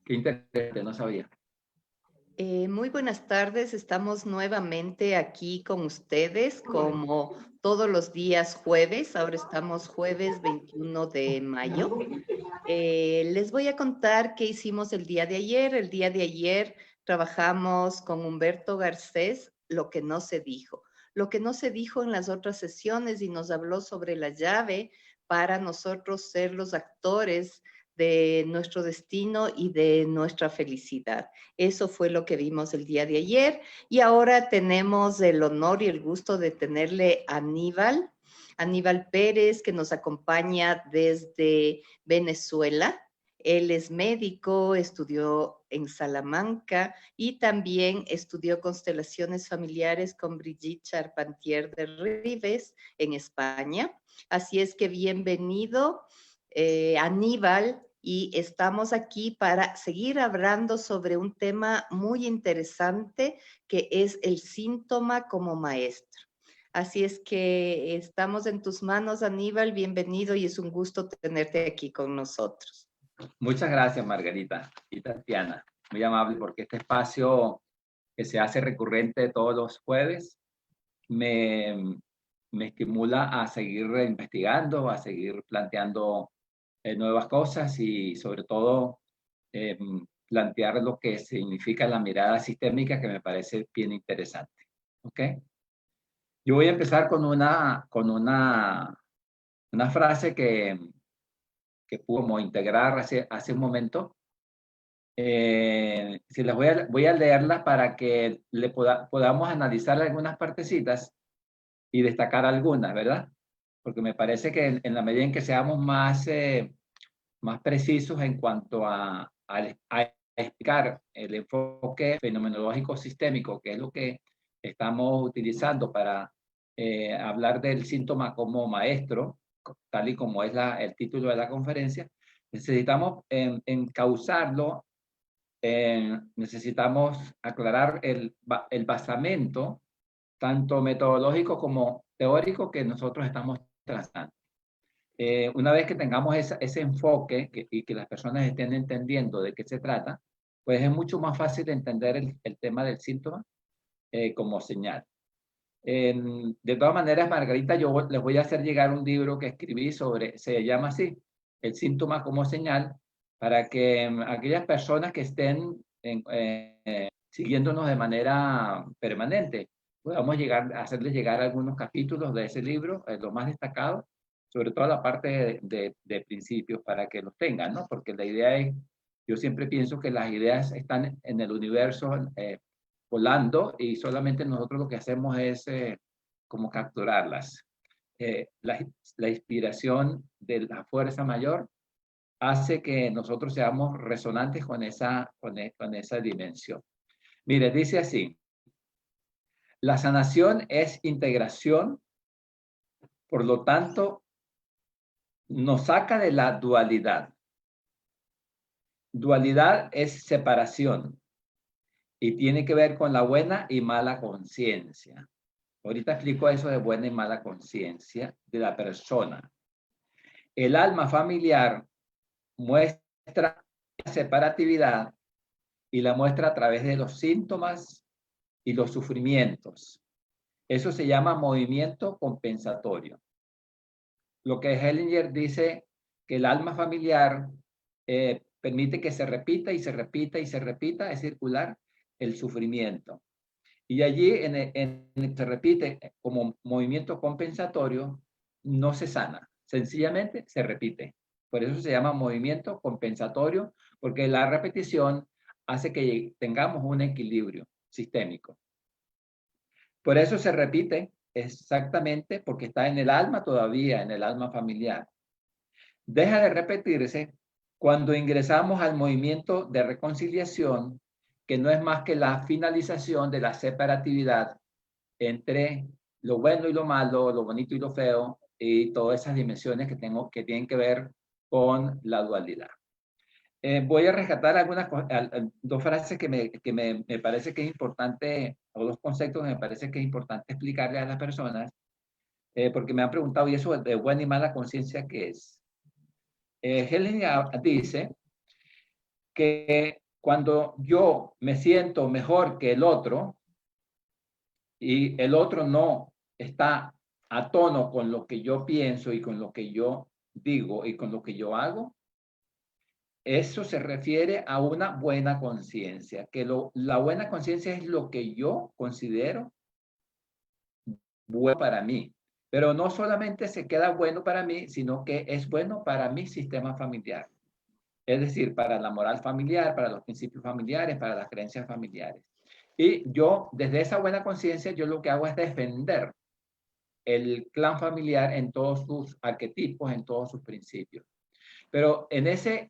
Qué interesante, no sabía. Muy buenas tardes, estamos nuevamente aquí con ustedes como todos los días jueves, ahora estamos jueves 21 de mayo. Les voy a contar qué hicimos el día de ayer. El día de ayer trabajamos con Humberto Garcés, lo que no se dijo. Lo que no se dijo en las otras sesiones y nos habló sobre la llave para nosotros ser los actores de nuestro destino y de nuestra felicidad. Eso fue lo que vimos el día de ayer y ahora tenemos el honor y el gusto de tenerle a Aníbal Pérez, que nos acompaña desde Venezuela. Él es médico, estudió en Salamanca y también estudió constelaciones familiares con Brigitte Charpentier de Rives en España. Así es que bienvenido, Aníbal, y estamos aquí para seguir hablando sobre un tema muy interesante que es el síntoma como maestro. Así es que estamos en tus manos, Aníbal, bienvenido y es un gusto tenerte aquí con nosotros. Muchas gracias, Margarita y Tatiana. Muy amable porque este espacio que se hace recurrente todos los jueves me, me estimula a seguir investigando, a seguir planteando nuevas cosas y sobre todo eh, plantear lo que significa la mirada sistémica que me parece bien interesante. ¿Ok? Yo voy a empezar con una frase que pudo integrar hace un momento. Si las voy a leerlas para que podamos analizar algunas partecitas y destacar algunas, ¿verdad? Porque me parece que en la medida en que seamos más precisos en cuanto a explicar el enfoque fenomenológico sistémico, que es lo que estamos utilizando para hablar del síntoma como maestro, tal y como es el título de la conferencia, necesitamos encauzarlo, necesitamos aclarar el basamento, tanto metodológico como teórico, que nosotros estamos trazando. Una vez que tengamos ese enfoque y que las personas estén entendiendo de qué se trata, pues es mucho más fácil entender el tema del síntoma como señal. De todas maneras, Margarita, yo les voy a hacer llegar un libro que escribí se llama así, El síntoma como señal, para que aquellas personas que estén siguiéndonos de manera permanente, podamos hacerles llegar algunos capítulos de ese libro, los más destacados, sobre todo la parte de principios, para que los tengan, ¿no? Porque la idea es, yo siempre pienso que las ideas están en el universo volando y solamente nosotros lo que hacemos es como capturarlas. La inspiración de la fuerza mayor hace que nosotros seamos resonantes con esa dimensión. Mire, dice así, la sanación es integración, por lo tanto, nos saca de la dualidad. Dualidad es separación y tiene que ver con la buena y mala conciencia. Ahorita explico eso de buena y mala conciencia de la persona. El alma familiar muestra separatividad y la muestra a través de los síntomas y los sufrimientos. Eso se llama movimiento compensatorio. Lo que Hellinger dice que el alma familiar permite que se repita y se repita y se repita, es circular el sufrimiento. Y allí se repite como movimiento compensatorio, no se sana, sencillamente se repite. Por eso se llama movimiento compensatorio, porque la repetición hace que tengamos un equilibrio sistémico. Por eso se repite exactamente porque está en el alma todavía, en el alma familiar. Deja de repetirse cuando ingresamos al movimiento de reconciliación, que no es más que la finalización de la separatividad entre lo bueno y lo malo, lo bonito y lo feo, y todas esas dimensiones que tienen que ver con la dualidad. Voy a rescatar dos frases me parece que es importante, o dos conceptos que me parece que es importante explicarle a las personas, porque me han preguntado, ¿y eso de buena y mala conciencia qué es? Helen dice que cuando yo me siento mejor que el otro y el otro no está a tono con lo que yo pienso y con lo que yo digo y con lo que yo hago, eso se refiere a una buena conciencia, que la buena conciencia es lo que yo considero bueno para mí. Pero no solamente se queda bueno para mí, sino que es bueno para mi sistema familiar. Es decir, para la moral familiar, para los principios familiares, para las creencias familiares. Y yo, desde esa buena conciencia, yo lo que hago es defender el clan familiar en todos sus arquetipos, en todos sus principios. Pero en ese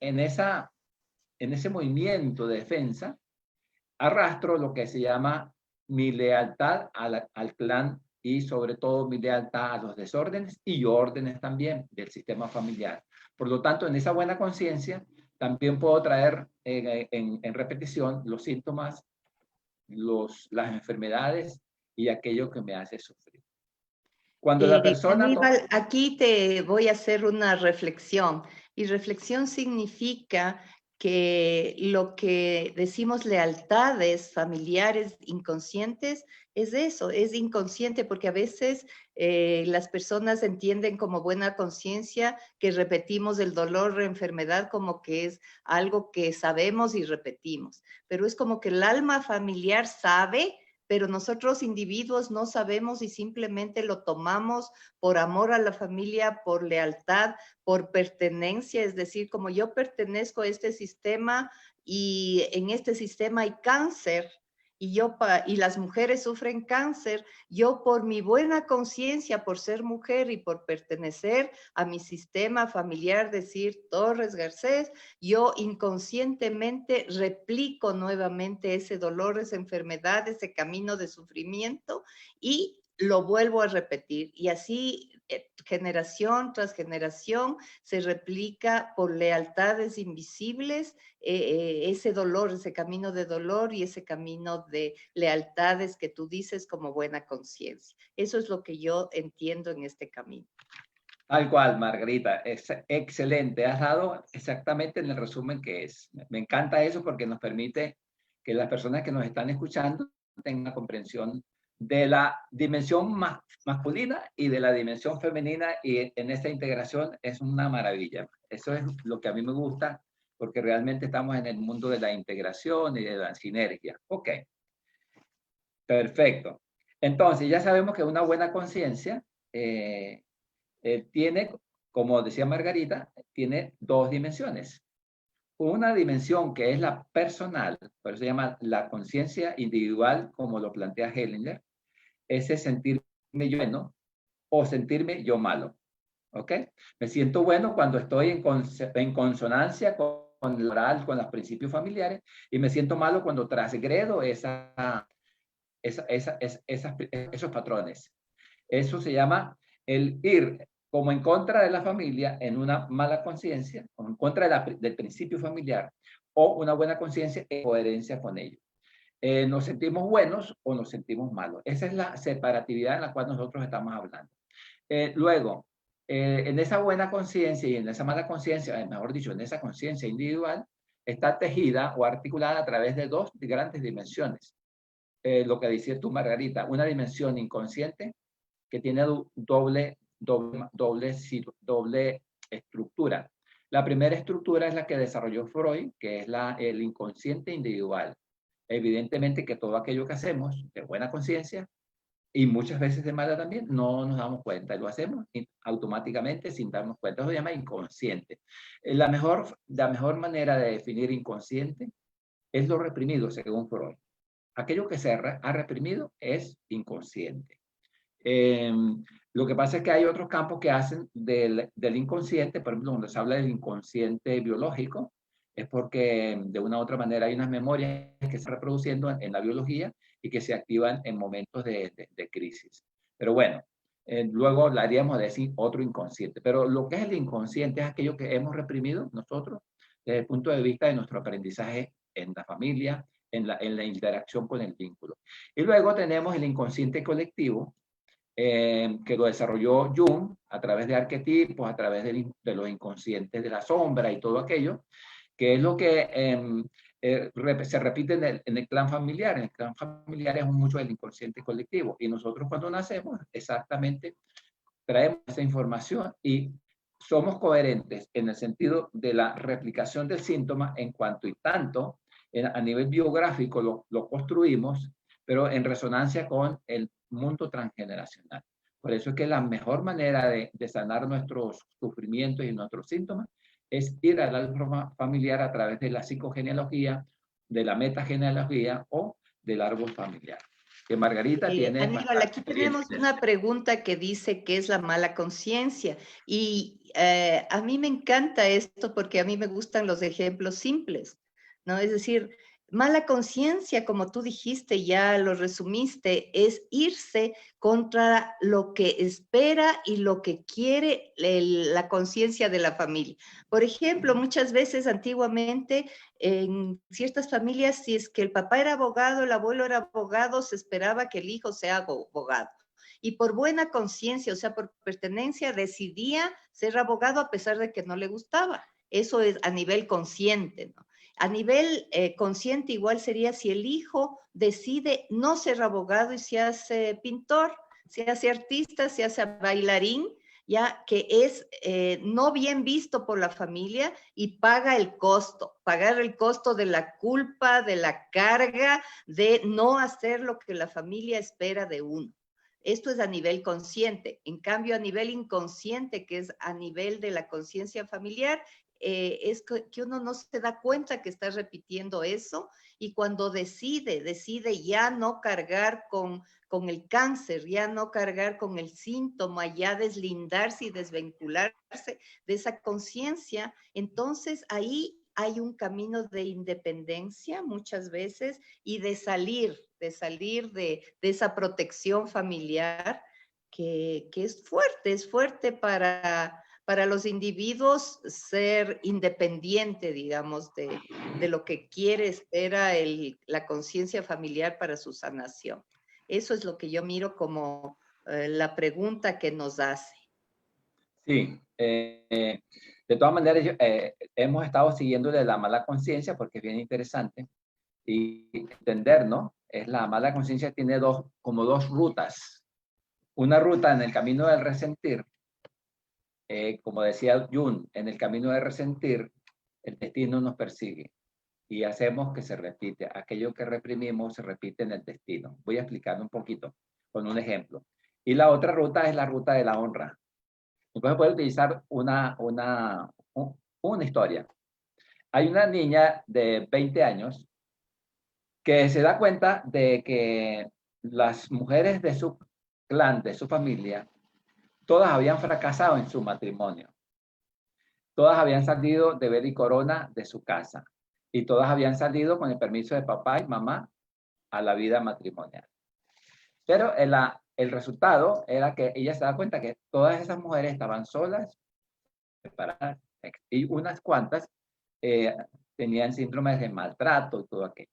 movimiento de defensa, arrastro lo que se llama mi lealtad al clan y sobre todo mi lealtad a los desórdenes y órdenes también del sistema familiar. Por lo tanto, en esa buena conciencia, también puedo traer en repetición los síntomas, las enfermedades y aquello que me hace sufrir. Cuando la persona... Aníbal, aquí te voy a hacer una reflexión. Y reflexión significa que lo que decimos lealtades familiares inconscientes es eso, es inconsciente, porque a veces las personas entienden como buena conciencia que repetimos el dolor o enfermedad como que es algo que sabemos y repetimos. Pero es como que el alma familiar sabe, pero nosotros individuos no sabemos y simplemente lo tomamos por amor a la familia, por lealtad, por pertenencia, es decir, como yo pertenezco a este sistema y en este sistema hay cáncer y las mujeres sufren cáncer, yo por mi buena conciencia, por ser mujer y por pertenecer a mi sistema familiar, decir Torres Garcés, yo inconscientemente replico nuevamente ese dolor, esa enfermedad, ese camino de sufrimiento y lo vuelvo a repetir. Y así generación tras generación se replica por lealtades invisibles ese dolor, ese camino de dolor y ese camino de lealtades que tú dices como buena conciencia. Eso es lo que yo entiendo en este camino. Tal cual, Margarita, es excelente. Has dado exactamente en el resumen que es. Me encanta eso porque nos permite que las personas que nos están escuchando tengan comprensión de la dimensión masculina y de la dimensión femenina, y en esta integración es una maravilla. Eso es lo que a mí me gusta, porque realmente estamos en el mundo de la integración y de la sinergia. Ok, perfecto. Entonces, ya sabemos que una buena conciencia tiene, como decía Margarita, tiene dos dimensiones. Una dimensión que es la personal, por eso se llama la conciencia individual, como lo plantea Hellinger, ese sentirme yo bueno o sentirme yo malo. ¿Ok? Me siento bueno cuando estoy en consonancia con la moral, con los principios familiares, y me siento malo cuando transgredo esos patrones. Eso se llama el ir como en contra de la familia en una mala conciencia, o en contra del principio familiar, o una buena conciencia en coherencia con ello. Nos sentimos buenos o nos sentimos malos. Esa es la separatividad en la cual nosotros estamos hablando. Luego, en esa buena conciencia y en esa mala conciencia, mejor dicho, en esa conciencia individual, está tejida o articulada a través de dos grandes dimensiones. Lo que decías tú, Margarita, una dimensión inconsciente que tiene doble estructura. La primera estructura es la que desarrolló Freud, que es el inconsciente individual. Evidentemente que todo aquello que hacemos de buena conciencia y muchas veces de mala también, no nos damos cuenta, lo hacemos automáticamente sin darnos cuenta. Eso se llama inconsciente. La mejor manera de definir inconsciente es lo reprimido, según Freud. Aquello que se ha reprimido es inconsciente. Lo que pasa es que hay otros campos que hacen del inconsciente, por ejemplo, cuando se habla del inconsciente biológico, es porque de una u otra manera hay unas memorias que se están reproduciendo en la biología y que se activan en momentos de crisis. Pero bueno, luego hablaríamos de ese otro inconsciente. Pero lo que es el inconsciente es aquello que hemos reprimido nosotros desde el punto de vista de nuestro aprendizaje en la familia, en la interacción con el vínculo. Y luego tenemos el inconsciente colectivo, que lo desarrolló Jung a través de arquetipos, a través de los inconscientes de la sombra y todo aquello, que es lo que se repite en el clan familiar. En el clan familiar es mucho el inconsciente colectivo. Y nosotros cuando nacemos, exactamente, traemos esa información y somos coherentes en el sentido de la replicación del síntoma en cuanto y tanto a nivel biográfico lo construimos, pero en resonancia con el mundo transgeneracional. Por eso es que la mejor manera de sanar nuestros sufrimientos y nuestros síntomas es ir al árbol familiar a través de la psicogenealogía, de la metagenealogía o del árbol familiar. Que Margarita tiene Aníbal, bastante aquí tenemos experiencia. una pregunta que dice que es la mala conciencia. Y a mí me encanta esto porque a mí me gustan los ejemplos simples, ¿no? Es decir, mala conciencia, como tú dijiste, ya lo resumiste, es irse contra lo que espera y lo que quiere la conciencia de la familia. Por ejemplo, muchas veces antiguamente en ciertas familias, si es que el papá era abogado, el abuelo era abogado, se esperaba que el hijo sea abogado. Y por buena conciencia, o sea, por pertenencia, decidía ser abogado a pesar de que no le gustaba. Eso es a nivel consciente, ¿no? A nivel consciente igual sería si el hijo decide no ser abogado y se hace pintor, se hace artista, se hace bailarín, ya que es no bien visto por la familia y pagar el costo de la culpa, de la carga, de no hacer lo que la familia espera de uno. Esto es a nivel consciente. En cambio, a nivel inconsciente, que es a nivel de la conciencia familiar, es que uno no se da cuenta que está repitiendo eso y cuando decide ya no cargar con el cáncer, ya no cargar con el síntoma, ya deslindarse y desvincularse de esa conciencia, entonces ahí hay un camino de independencia muchas veces y de salir de esa protección familiar que es fuerte para los individuos ser independiente, digamos, de lo que quiere, espera la conciencia familiar para su sanación. Eso es lo que yo miro como la pregunta que nos hace. Sí, de todas maneras hemos estado siguiéndole la mala conciencia porque es bien interesante y entender, ¿no? Es la mala conciencia tiene como dos rutas. Una ruta en el camino del resentir, como decía Jung, en el camino del resentir, el destino nos persigue y hacemos que se repite. Aquello que reprimimos se repite en el destino. Voy a explicarlo un poquito con un ejemplo. Y la otra ruta es la ruta de la honra. Entonces puede utilizar una historia. Hay una niña de 20 años que se da cuenta de que las mujeres de su clan, de su familia, todas habían fracasado en su matrimonio. Todas habían salido de vela y corona de su casa. Y todas habían salido con el permiso de papá y mamá a la vida matrimonial. Pero el resultado era que ella se da cuenta que todas esas mujeres estaban solas, separadas, y unas cuantas tenían síndromes de maltrato y todo aquello.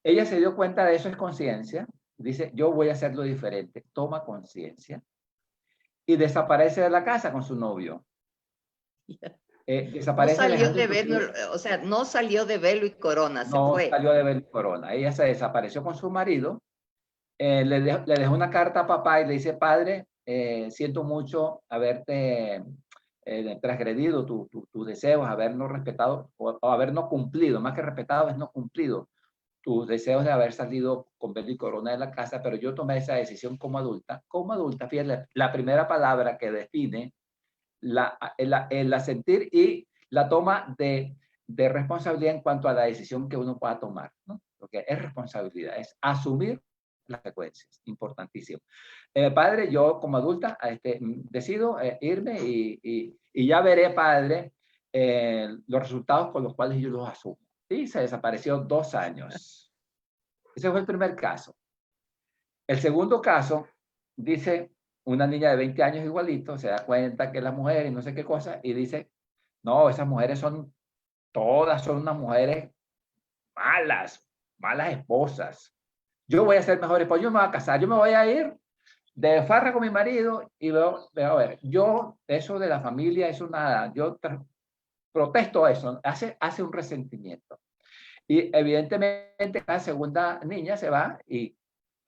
Ella se dio cuenta de eso, es conciencia, dice, yo voy a hacerlo diferente, toma conciencia, y desaparece de la casa con su novio. Desaparece no salió Alejandro de velo, o sea, no salió de velo y corona, se no fue. salió de velo y corona. Ella se desapareció con su marido, le dejó una carta a papá y le dice, padre, siento mucho haberte transgredido tus deseos, habernos respetado o habernos cumplido, más que respetado es no cumplido tus deseos de haber salido con velo y corona de la casa, pero yo tomé esa decisión como adulta. Como adulta, fíjate, la primera palabra que define el asentir y la toma de responsabilidad en cuanto a la decisión que uno pueda tomar, ¿no? Porque es responsabilidad, es asumir las consecuencias, importantísimo. Padre, yo como adulta decido irme y ya veré, padre, los resultados con los cuales yo los asumo. Y se desapareció 2 años. Ese fue el primer caso. El segundo caso, dice una niña de 20 años igualito, se da cuenta que es la mujer y no sé qué cosa, y dice, no, esas mujeres todas son unas mujeres malas esposas. Yo voy a ser mejor esposa, yo me voy a casar, yo me voy a ir de farra con mi marido y veo a ver, yo, eso de la familia, eso nada, yo protesto eso, hace un resentimiento. Y evidentemente la segunda niña se va y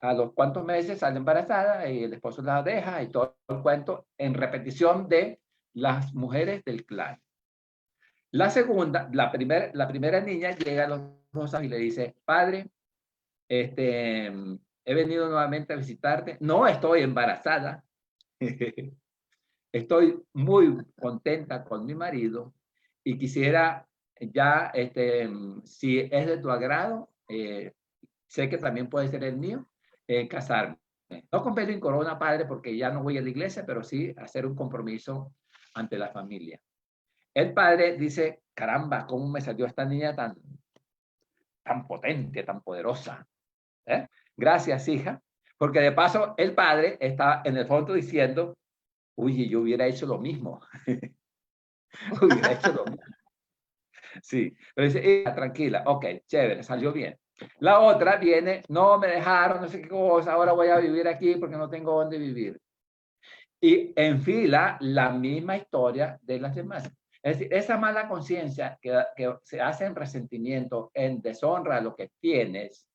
a los cuantos meses sale embarazada y el esposo la deja y todo el cuento en repetición de las mujeres del clan. La segunda, la primera niña llega a los 2 años y le dice, padre, he venido nuevamente a visitarte, no estoy embarazada, estoy muy contenta con mi marido y quisiera ya, si es de tu agrado, sé que también puede ser el mío, casarme. No con pelo y corona, padre, porque ya no voy a la iglesia, pero sí hacer un compromiso ante la familia. El padre dice, caramba, ¿cómo me salió esta niña tan potente, tan poderosa? Gracias, hija. Porque de paso, el padre está en el fondo diciendo, uy, yo hubiera hecho lo mismo. Hubiera hecho lo mismo. Sí, pero dice, tranquila, ok, chévere, salió bien. La otra viene, no me dejaron, no sé qué cosa, ahora voy a vivir aquí porque no tengo dónde vivir. Y enfila la misma historia de las demás. Es decir, esa mala conciencia que se hace en resentimiento, en deshonra a lo que tienes,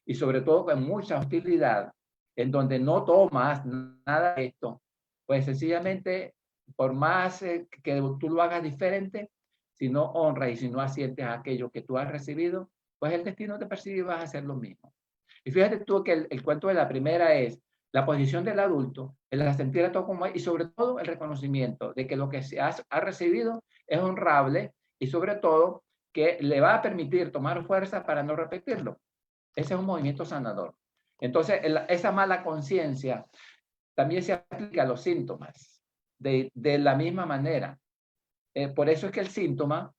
y sobre todo con mucha hostilidad, en donde no tomas nada de esto, pues sencillamente, por más que tú lo hagas diferente, si no honras y si no asientes a aquello que tú has recibido, pues el destino te persigue y vas a hacer lo mismo. Y fíjate tú que el cuento de la primera es la posición del adulto, el sentir a todo como es, y sobre todo el reconocimiento de que lo que se ha recibido es honrable y sobre todo que le va a permitir tomar fuerza para no repetirlo. Ese es un movimiento sanador. Entonces, esa mala conciencia también se aplica a los síntomas de la misma manera. Por eso es que el síntoma,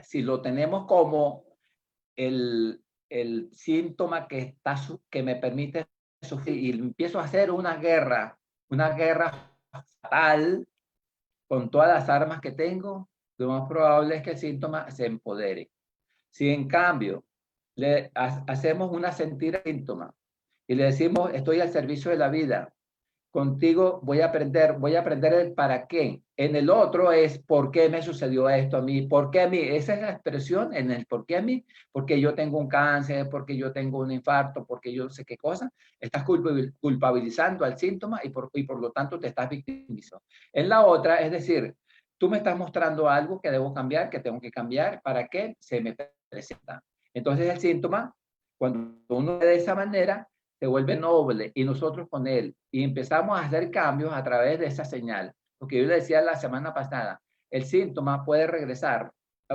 si lo tenemos como el síntoma que me permite sufrir y empiezo a hacer una guerra fatal con todas las armas que tengo, lo más probable es que el síntoma se empodere. Si en cambio le hacemos una sentir síntoma y le decimos, estoy al servicio de la vida, contigo voy a aprender el para qué. En el otro es, ¿por qué me sucedió esto a mí? ¿Por qué a mí? Esa es la expresión en el ¿por qué a mí? Porque yo tengo un cáncer, porque yo tengo un infarto, porque yo sé qué cosa. Estás culpabilizando al síntoma y por lo tanto te estás victimizando. En la otra, es decir, tú me estás mostrando algo que debo cambiar, que tengo que cambiar, ¿para qué se me presenta? Entonces el síntoma, cuando uno de esa manera, se vuelve noble y nosotros con él y empezamos a hacer cambios a través de esa señal. Lo que yo le decía la semana pasada, el síntoma puede regresar,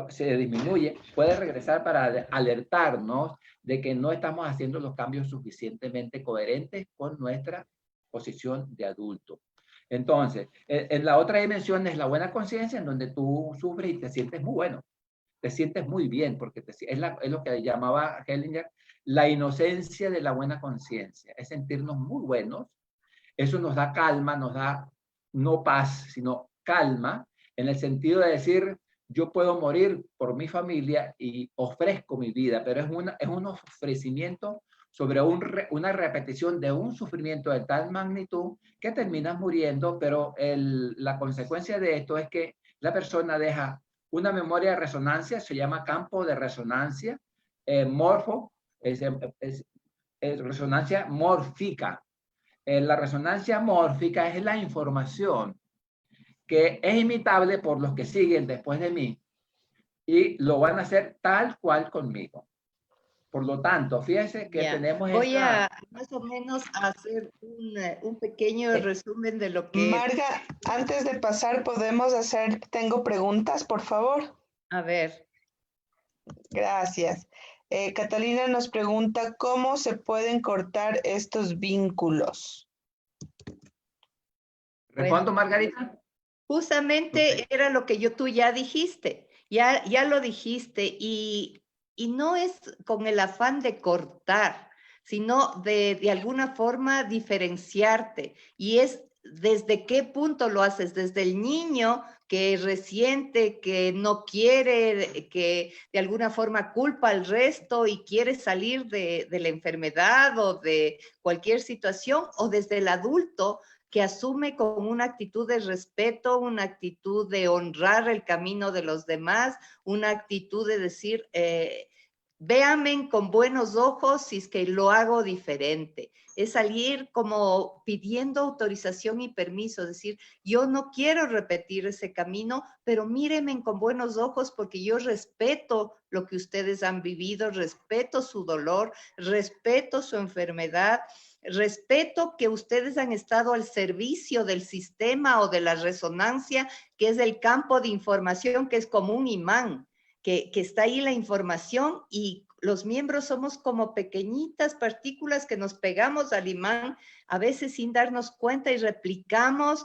se disminuye, puede regresar para alertarnos de que no estamos haciendo los cambios suficientemente coherentes con nuestra posición de adulto. Entonces, en la otra dimensión es la buena conciencia, en donde tú sufres y te sientes muy bueno, te sientes muy bien, porque es lo que llamaba Hellinger la inocencia de la buena conciencia, es sentirnos muy buenos. Eso nos da calma, nos da no paz, sino calma, en el sentido de decir, yo puedo morir por mi familia y ofrezco mi vida, pero es un ofrecimiento sobre una repetición de un sufrimiento de tal magnitud que terminas muriendo, pero la consecuencia de esto es que la persona deja una memoria de resonancia, se llama campo de resonancia, morfo, es resonancia mórfica. La resonancia mórfica es la información que es imitable por los que siguen después de mí y lo van a hacer tal cual conmigo. Por lo tanto, fíjense que tenemos Voy a más o menos hacer un pequeño resumen de lo que... Marga, antes de pasar, tengo preguntas, por favor. A ver. Gracias. Catalina nos pregunta, ¿cómo se pueden cortar estos vínculos? ¿Respondo, Margarita? Justamente era lo que tú ya dijiste, ya lo dijiste y no es con el afán de cortar, sino de alguna forma diferenciarte y es desde qué punto lo haces, desde el niño que resiente, que no quiere, que de alguna forma culpa al resto y quiere salir de la enfermedad o de cualquier situación, o desde el adulto que asume con una actitud de respeto, una actitud de honrar el camino de los demás, una actitud de decir, véanme con buenos ojos si es que lo hago diferente. Es salir como pidiendo autorización y permiso, decir, yo no quiero repetir ese camino, pero mírenme con buenos ojos porque yo respeto lo que ustedes han vivido, respeto su dolor, respeto su enfermedad, respeto que ustedes han estado al servicio del sistema o de la resonancia, que es el campo de información, que es como un imán. Que está ahí la información y los miembros somos como pequeñitas partículas que nos pegamos al imán, a veces sin darnos cuenta y replicamos,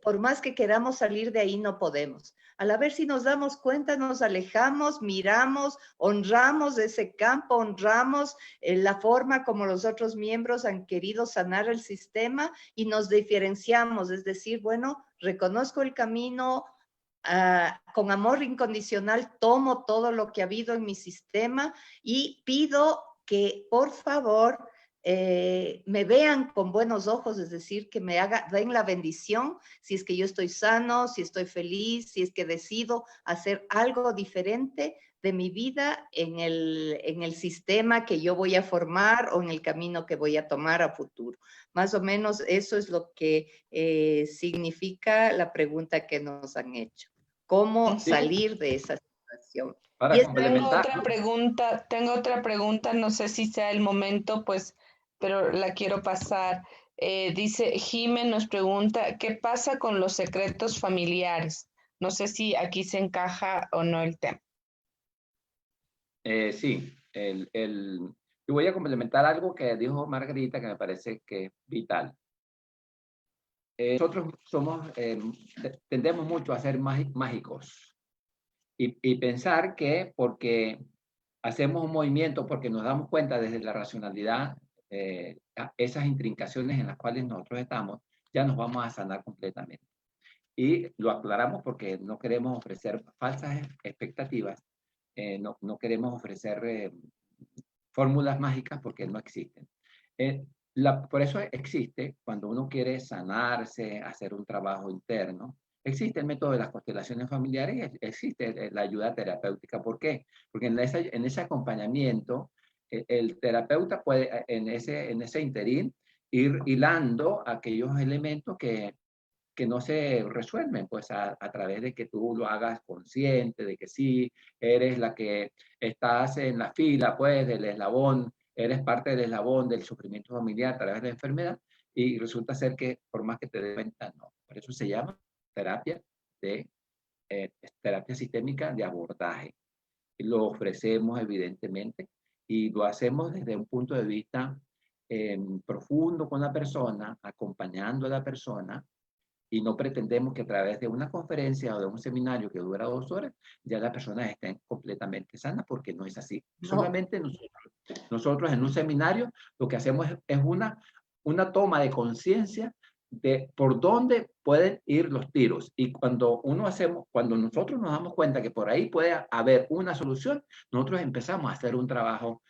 por más que queramos salir de ahí no podemos. Al ver si nos damos cuenta, nos alejamos, miramos, honramos ese campo, honramos la forma como los otros miembros han querido sanar el sistema y nos diferenciamos, es decir, bueno, reconozco el camino, con amor incondicional tomo todo lo que ha habido en mi sistema y pido que por favor me vean con buenos ojos, es decir, que me den la bendición si es que yo estoy sano, si estoy feliz, si es que decido hacer algo diferente de mi vida en el sistema que yo voy a formar o en el camino que voy a tomar a futuro. Más o menos eso es lo que significa la pregunta que nos han hecho. ¿Cómo salir de esa situación? Para complementar. Tengo otra pregunta, no sé si sea el momento, pues, pero la quiero pasar. Dice, Jimen nos pregunta, ¿qué pasa con los secretos familiares? No sé si aquí se encaja o no el tema. Sí, yo voy a complementar algo que dijo Margarita que me parece que es vital. Nosotros tendemos mucho a ser mágicos y pensar que porque hacemos un movimiento, porque nos damos cuenta desde la racionalidad, esas intrincaciones en las cuales nosotros estamos, ya nos vamos a sanar completamente. Y lo aclaramos porque no queremos ofrecer falsas expectativas, no queremos ofrecer fórmulas mágicas porque no existen. Por eso existe, cuando uno quiere sanarse, hacer un trabajo interno, existe el método de las constelaciones familiares y existe la ayuda terapéutica. ¿Por qué? Porque en ese acompañamiento, el terapeuta puede, en ese interín, ir hilando aquellos elementos que no se resuelven, pues a través de que tú lo hagas consciente, de que sí, eres la que estás en la fila, pues, del eslabón, eres parte del eslabón del sufrimiento familiar a través de la enfermedad, y resulta ser que por más que te des cuenta, no. Por eso se llama terapia terapia sistémica de abordaje. Lo ofrecemos evidentemente y lo hacemos desde un punto de vista profundo con la persona, acompañando a la persona, y no pretendemos que a través de una conferencia o de un seminario que dura 2 horas, ya la persona esté completamente sana, porque no es así. No. Solamente nosotros en un seminario lo que hacemos es una toma de conciencia de por dónde pueden ir los tiros. Y cuando nosotros nos damos cuenta que por ahí puede haber una solución, nosotros empezamos a hacer un trabajo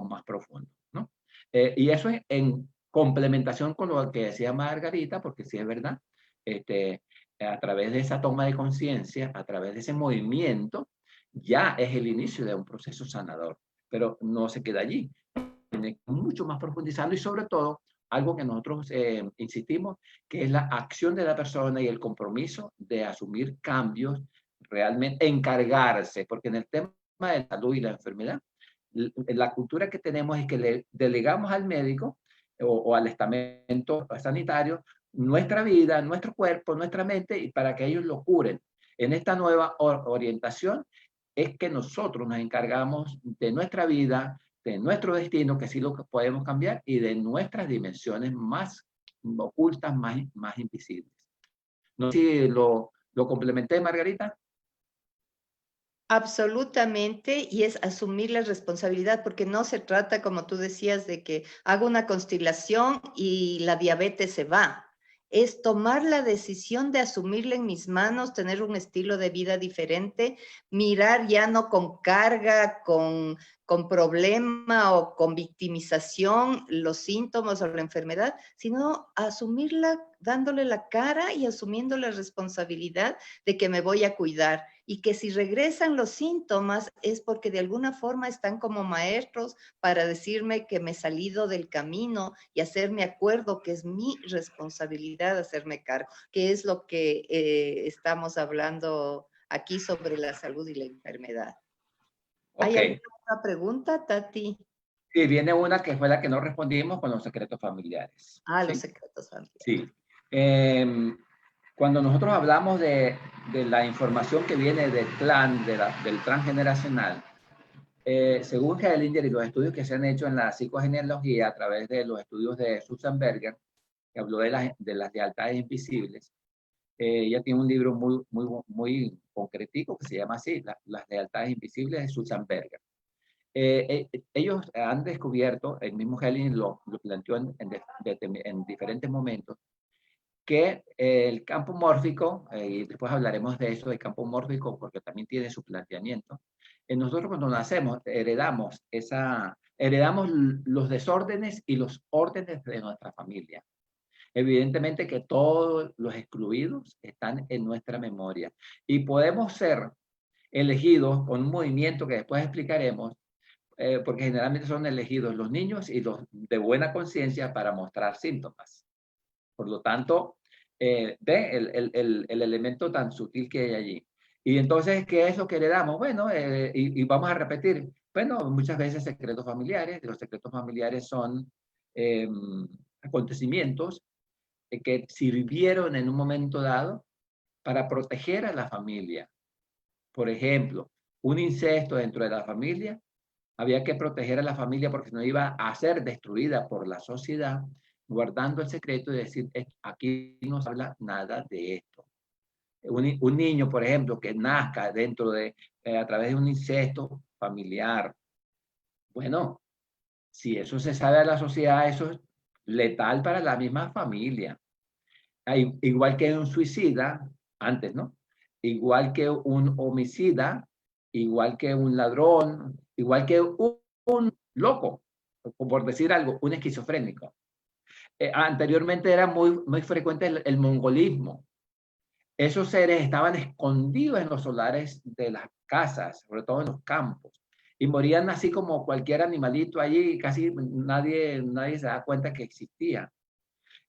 más profundo, ¿no? Y eso es en complementación con lo que decía Margarita, porque sí es verdad, a través de esa toma de conciencia, a través de ese movimiento, ya es el inicio de un proceso sanador, pero no se queda allí, tiene mucho más profundizando y sobre todo, algo que nosotros insistimos, que es la acción de la persona y el compromiso de asumir cambios, realmente encargarse, porque en el tema de la salud y la enfermedad, la cultura que tenemos es que le delegamos al médico o al estamento sanitario nuestra vida, nuestro cuerpo, nuestra mente, y para que ellos lo curen. En esta nueva orientación es que nosotros nos encargamos de nuestra vida, de nuestro destino, que sí lo podemos cambiar, y de nuestras dimensiones más ocultas, más invisibles. No sé si lo complementé, Margarita. Absolutamente, y es asumir la responsabilidad, porque no se trata, como tú decías, de que hago una constelación y la diabetes se va. es tomar la decisión de asumirla en mis manos, tener un estilo de vida diferente, mirar ya no con carga, con problema o con victimización los síntomas o la enfermedad, sino asumirla dándole la cara y asumiendo la responsabilidad de que me voy a cuidar y que si regresan los síntomas es porque de alguna forma están como maestros para decirme que me he salido del camino y hacerme acuerdo que es mi responsabilidad hacerme cargo, que es lo que estamos hablando aquí sobre la salud y la enfermedad. ¿Hay Ok. alguna pregunta, Tati? Y viene una que fue la que no respondimos con los secretos familiares. Ah, ¿sí? los secretos familiares. Sí. Cuando nosotros hablamos de la información que viene del clan, del transgeneracional, según Hellinger y los estudios que se han hecho en la psicogenealogía a través de los estudios de Susan Berger, que habló de las lealtades invisibles, ella tiene un libro muy concretico que se llama así, Las lealtades invisibles de Susan Berger. Ellos han descubierto, el mismo Hellinger lo planteó en diferentes momentos, que el campo mórfico, y después hablaremos de eso, del campo mórfico, porque también tiene su planteamiento. Nosotros cuando nacemos heredamos los desórdenes y los órdenes de nuestra familia. Evidentemente que todos los excluidos están en nuestra memoria y podemos ser elegidos con un movimiento que después explicaremos, porque generalmente son elegidos los niños y los de buena conciencia para mostrar síntomas. Por lo tanto, ve el elemento tan sutil que hay allí. Y entonces, ¿qué es lo que le damos? Bueno, y vamos a repetir. Bueno, muchas veces secretos familiares. Los secretos familiares son acontecimientos que sirvieron en un momento dado para proteger a la familia. Por ejemplo, un incesto dentro de la familia, había que proteger a la familia porque no iba a ser destruida por la sociedad, guardando el secreto y decir, aquí no se habla nada de esto. Un niño, por ejemplo, que nazca a través de un incesto familiar, bueno, si eso se sabe a la sociedad, eso es letal para la misma familia. Igual que un suicida, antes, ¿no? Igual que un homicida, igual que un ladrón, igual que un loco, por decir algo, un esquizofrénico. Anteriormente era muy frecuente el mongolismo. Esos seres estaban escondidos en los solares de las casas, sobre todo en los campos, y morían así como cualquier animalito allí, y casi nadie se da cuenta que existía.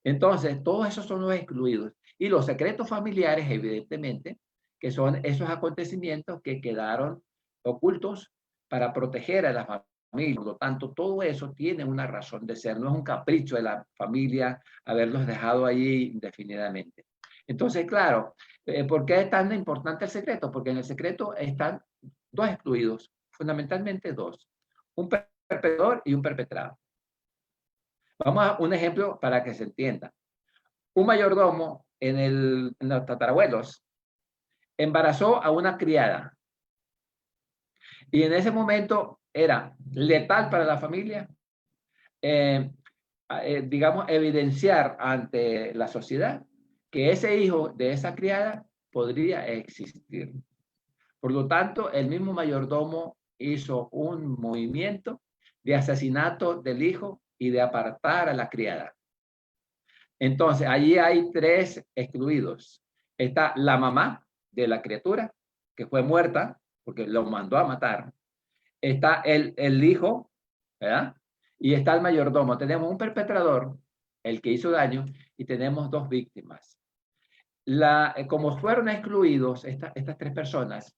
Entonces, todos esos son los excluidos. Y los secretos familiares, evidentemente, que son esos acontecimientos que quedaron ocultos para proteger a la familia. Por lo tanto, todo eso tiene una razón de ser. No es un capricho de la familia haberlos dejado allí indefinidamente. Entonces, claro, ¿por qué es tan importante el secreto? Porque en el secreto están dos excluidos, fundamentalmente dos. Un perpetrador y un perpetrado. Vamos a un ejemplo para que se entienda. Un mayordomo en los tatarabuelos embarazó a una criada y en ese momento era letal para la familia, digamos, evidenciar ante la sociedad que ese hijo de esa criada podría existir. Por lo tanto, el mismo mayordomo hizo un movimiento de asesinato del hijo y de apartar a la criada. Entonces, allí hay tres excluidos. Está la mamá de la criatura, que fue muerta, porque lo mandó a matar. Está el hijo, ¿verdad? Y está el mayordomo. Tenemos un perpetrador, el que hizo daño, y tenemos dos víctimas. Como fueron excluidos estas tres personas,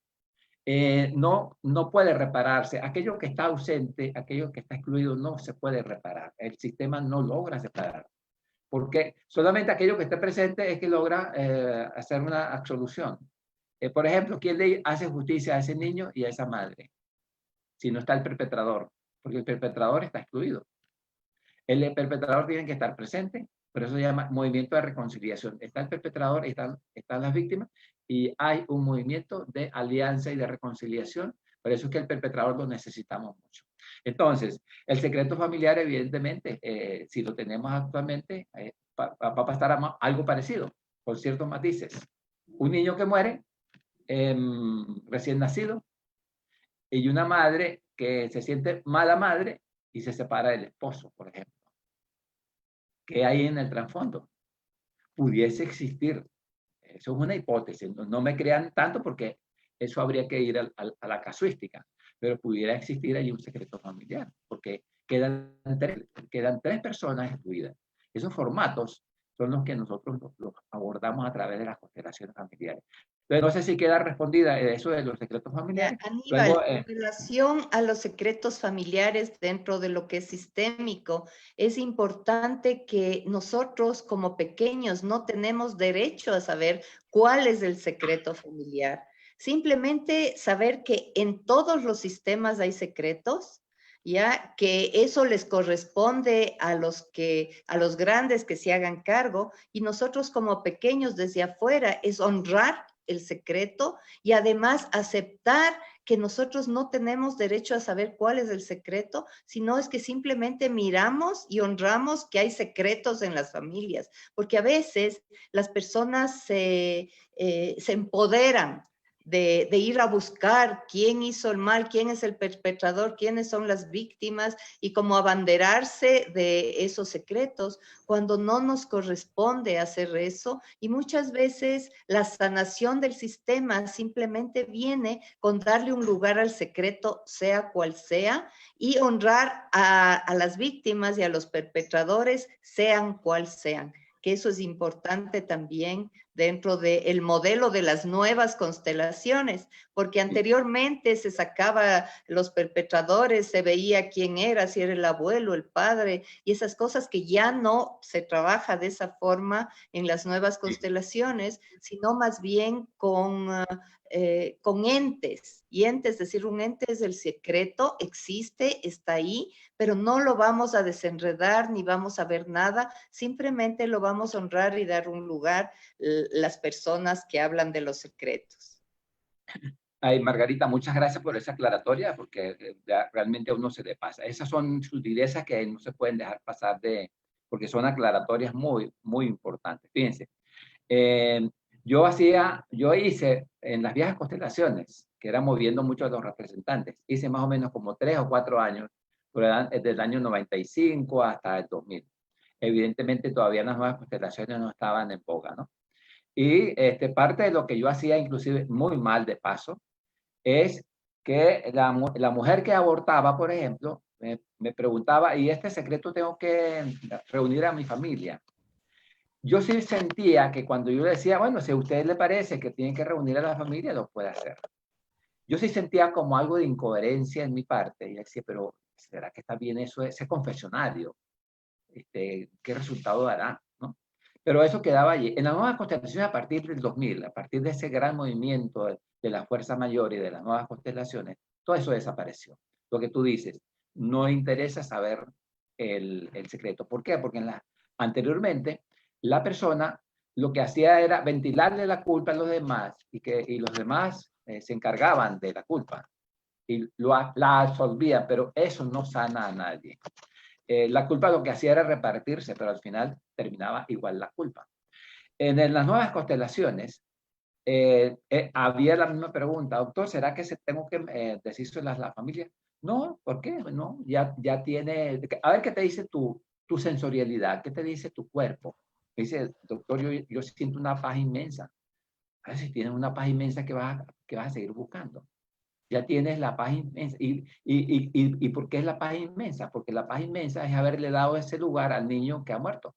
no puede repararse. Aquello que está ausente, aquello que está excluido, no se puede reparar. El sistema no logra separar. Porque solamente aquello que esté presente es que logra hacer una absolución. Por ejemplo, ¿quién le hace justicia a ese niño y a esa madre? Si no está el perpetrador, porque el perpetrador está excluido. El perpetrador tiene que estar presente, pero eso se llama movimiento de reconciliación. Está el perpetrador, están las víctimas, y hay un movimiento de alianza y de reconciliación. Por eso es que el perpetrador lo necesitamos mucho. Entonces, el secreto familiar, evidentemente, si lo tenemos actualmente, va a pasar algo parecido, con ciertos matices. Un niño que muere, recién nacido, y una madre que se siente mala madre y se separa del esposo, por ejemplo. ¿Qué hay en el trasfondo? Pudiese existir. Eso es una hipótesis. No me crean tanto porque eso habría que ir a la casuística. Pero pudiera existir ahí un secreto familiar, porque quedan tres personas excluidas. Esos formatos son los que nosotros los abordamos a través de las constelaciones familiares. Entonces, no sé si queda respondida eso de los secretos familiares. Aníbal, Luego, en relación a los secretos familiares dentro de lo que es sistémico, es importante que nosotros como pequeños no tenemos derecho a saber cuál es el secreto familiar. Simplemente saber que en todos los sistemas hay secretos, ya que eso les corresponde a los grandes que se hagan cargo, y nosotros como pequeños desde afuera es honrar el secreto y además aceptar que nosotros no tenemos derecho a saber cuál es el secreto, sino es que simplemente miramos y honramos que hay secretos en las familias, porque a veces las personas se empoderan de ir a buscar quién hizo el mal, quién es el perpetrador, quiénes son las víctimas, y como abanderarse de esos secretos cuando no nos corresponde hacer eso. Y muchas veces la sanación del sistema simplemente viene con darle un lugar al secreto, sea cual sea, y honrar a las víctimas y a los perpetradores, sean cual sean. Que eso es importante también dentro del modelo de las nuevas constelaciones, porque anteriormente se sacaba los perpetradores, se veía quién era, si era el abuelo, el padre, y esas cosas que ya no se trabaja de esa forma en las nuevas constelaciones, sino más bien con entes, y entes, es decir, un ente es el secreto, existe, está ahí, pero no lo vamos a desenredar ni vamos a ver nada, simplemente lo vamos a honrar y dar un lugar las personas que hablan de los secretos. Ay, Margarita, muchas gracias por esa aclaratoria, porque realmente a uno se le pasa. Esas son sutilezas que no se pueden dejar pasar porque son aclaratorias muy, muy importantes. Fíjense, yo hice en las viejas constelaciones, que era moviendo mucho a los representantes, hice más o menos como 3 o 4 años, desde el año 95 hasta el 2000. Evidentemente todavía las nuevas constelaciones no estaban en boga, ¿no? Y parte de lo que yo hacía, inclusive muy mal de paso, es que la mujer que abortaba, por ejemplo, me preguntaba, ¿y este secreto tengo que reunir a mi familia? Yo sí sentía que cuando yo decía, bueno, si a usted le parece que tiene que reunir a la familia, lo puede hacer. Yo sí sentía como algo de incoherencia en mi parte. Y decía, pero ¿será que está bien eso, ese confesionario? ¿Qué resultado dará? ¿No? Pero eso quedaba allí. En las nuevas constelaciones a partir del 2000, a partir de ese gran movimiento de la fuerza mayor y de las nuevas constelaciones, todo eso desapareció. Lo que tú dices, no interesa saber el secreto. ¿Por qué? Porque anteriormente la persona lo que hacía era ventilarle la culpa a los demás y los demás se encargaban de la culpa y la absolvían, pero eso no sana a nadie. La culpa lo que hacía era repartirse, pero al final terminaba igual la culpa. En las nuevas constelaciones había la misma pregunta, doctor, ¿será que tengo que decírselo a la familia? No, ¿por qué? No, ya tiene, a ver qué te dice tu sensorialidad, qué te dice tu cuerpo. Me dice, doctor, yo siento una paz inmensa. A ver si tienes una paz inmensa que vas a seguir buscando. Ya tienes la paz inmensa. ¿Y por qué es la paz inmensa? Porque la paz inmensa es haberle dado ese lugar al niño que ha muerto.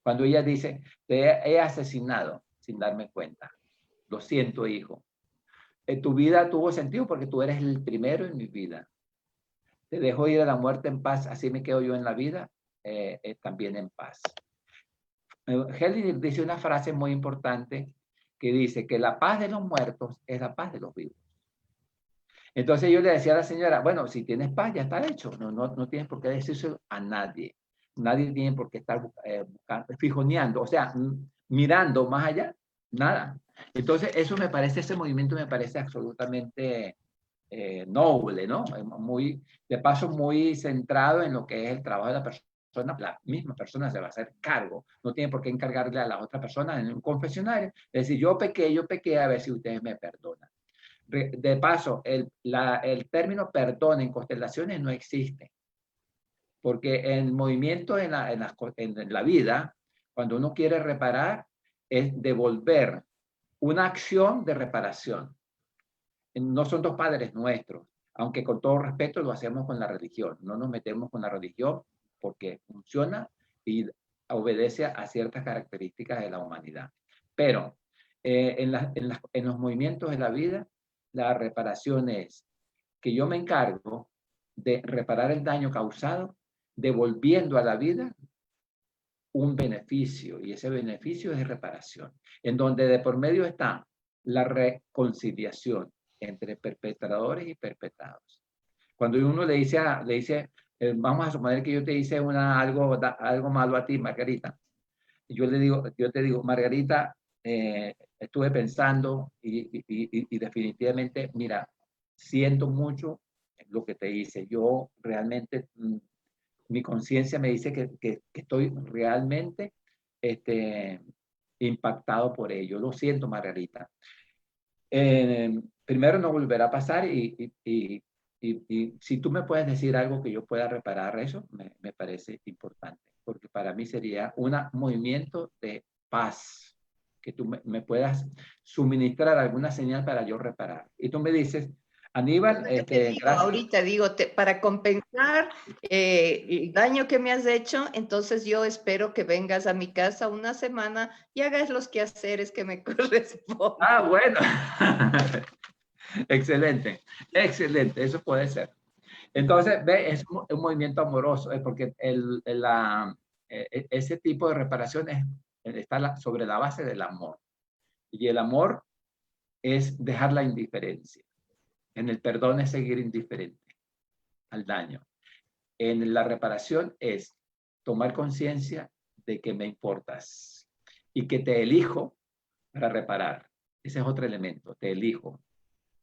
Cuando ella dice, te he asesinado sin darme cuenta. Lo siento, hijo. Tu vida tuvo sentido porque tú eres el primero en mi vida. Te dejo ir a la muerte en paz, así me quedo yo en la vida, también en paz. Hellinger dice una frase muy importante que dice que la paz de los muertos es la paz de los vivos. Entonces yo le decía a la señora, bueno, si tienes paz, ya está hecho. No tienes por qué decírselo a nadie. Nadie tiene por qué estar buscando, fijoneando, o sea, mirando más allá, nada. Entonces eso me parece, ese movimiento me parece absolutamente noble, ¿no? De paso muy centrado en lo que es el trabajo de la persona la misma persona se va a hacer cargo. No tiene por qué encargarle a la otra persona en un confesionario. Es decir, yo pequé, a ver si ustedes me perdonan. De paso, el término perdón en constelaciones no existe. Porque el movimiento en la vida, cuando uno quiere reparar, es devolver una acción de reparación. No son dos padres nuestros, aunque con todo respeto lo hacemos con la religión. No nos metemos con la religión porque funciona y obedece a ciertas características de la humanidad. Pero en los movimientos de la vida, la reparación es que yo me encargo de reparar el daño causado, devolviendo a la vida un beneficio, y ese beneficio es reparación, en donde de por medio está la reconciliación entre perpetradores y perpetrados. Cuando uno le dice, vamos a suponer que yo te hice algo malo a ti, Margarita, y yo te digo, Margarita, estuve pensando y definitivamente, mira, siento mucho lo que te hice. Yo realmente, mi conciencia me dice que estoy realmente impactado por ello. Lo siento, Margarita. Primero no volverá a pasar y si tú me puedes decir algo que yo pueda reparar eso, me parece importante, porque para mí sería un movimiento de paz, que tú me puedas suministrar alguna señal para yo reparar. Y tú me dices, Aníbal, ahorita digo, para compensar el daño que me has hecho, entonces yo espero que vengas a mi casa una semana y hagas los quehaceres que me corresponden. Ah, bueno. Excelente, excelente, eso puede ser. Entonces, ve, es un movimiento amoroso, porque ese tipo de reparaciones está sobre la base del amor. Y el amor es dejar la indiferencia. En el perdón es seguir indiferente al daño. En la reparación es tomar conciencia de que me importas y que te elijo para reparar. Ese es otro elemento, te elijo.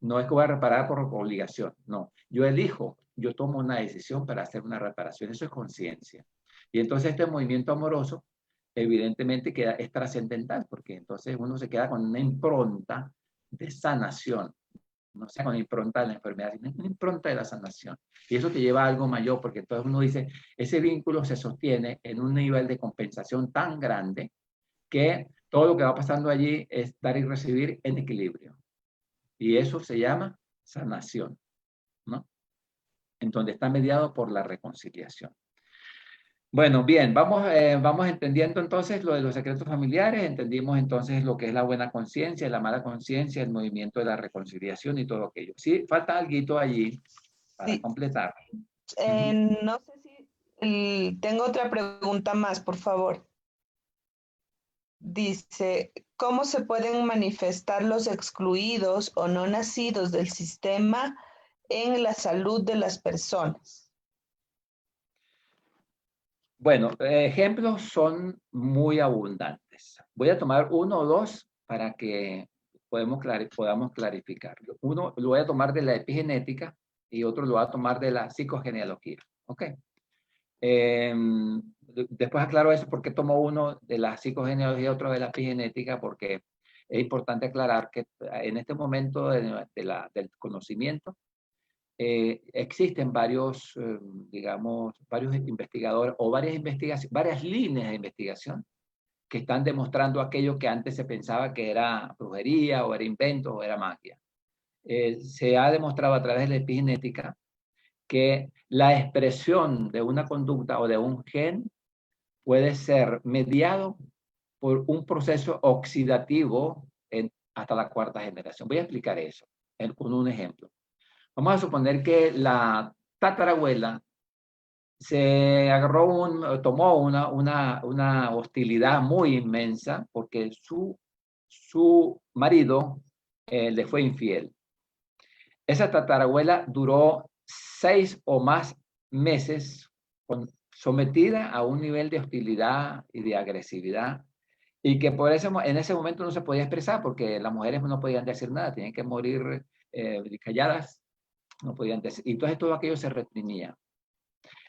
No es que voy a reparar por obligación, no. Yo elijo, yo tomo una decisión para hacer una reparación, eso es conciencia. Y entonces este movimiento amoroso, evidentemente es trascendental, porque entonces uno se queda con una impronta de sanación, no sea con impronta de la enfermedad, sino una impronta de la sanación. Y eso te lleva a algo mayor, porque entonces uno dice, ese vínculo se sostiene en un nivel de compensación tan grande que todo lo que va pasando allí es dar y recibir en equilibrio. Y eso se llama sanación, ¿no? En donde está mediado por la reconciliación. Bueno, bien, vamos entendiendo entonces lo de los secretos familiares, entendimos entonces lo que es la buena conciencia, la mala conciencia, el movimiento de la reconciliación y todo aquello. Sí, falta algo allí para completar. No sé si tengo otra pregunta más, por favor. Dice, ¿cómo se pueden manifestar los excluidos o no nacidos del sistema en la salud de las personas? Bueno, ejemplos son muy abundantes. Voy a tomar uno o dos para que podamos clarificarlo. Uno lo voy a tomar de la epigenética y otro lo voy a tomar de la psicogenealogía. ¿Ok? Después aclaro eso, porque tomo uno de la psicogenealogía y otro de la epigenética, porque es importante aclarar que en este momento del conocimiento existen varios, digamos, varios investigadores o varias líneas de investigación que están demostrando aquello que antes se pensaba que era brujería o era invento o era magia. Se ha demostrado a través de la epigenética que la expresión de una conducta o de un gen puede ser mediado por un proceso oxidativo hasta la cuarta generación. Voy a explicar eso con un ejemplo. Vamos a suponer que la tatarabuela tomó una hostilidad muy inmensa porque su marido le fue infiel. Esa tatarabuela duró 6 o más meses sometida a un nivel de hostilidad y de agresividad, y que en ese momento no se podía expresar porque las mujeres no podían decir nada, tenían que morir calladas, no podían decir, y entonces todo aquello se reprimía.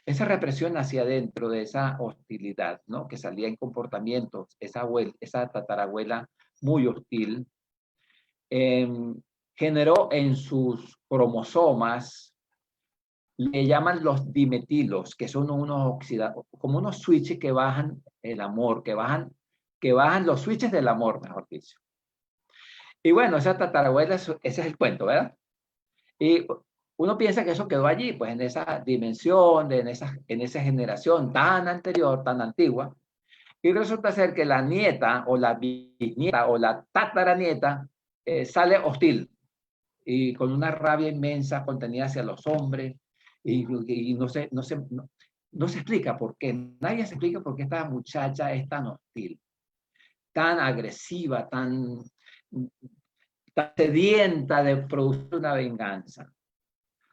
Esa represión hacia adentro de esa hostilidad, ¿no? Que salía en comportamientos, esa tatarabuela muy hostil, generó en sus cromosomas, le llaman los dimetilos, que son unos oxidados, como unos switches que bajan el amor, que bajan los switches del amor, mejor dicho. Y bueno, esa tatarabuela, ese es el cuento, ¿verdad? Y uno piensa que eso quedó allí, pues en esa dimensión, en esa generación tan anterior, tan antigua, y resulta ser que la nieta o la bisnieta o la tataranieta sale hostil y con una rabia inmensa contenida hacia los hombres y no se explica por qué, nadie se explica por qué esta muchacha es tan hostil, tan agresiva, tan sedienta de producir una venganza.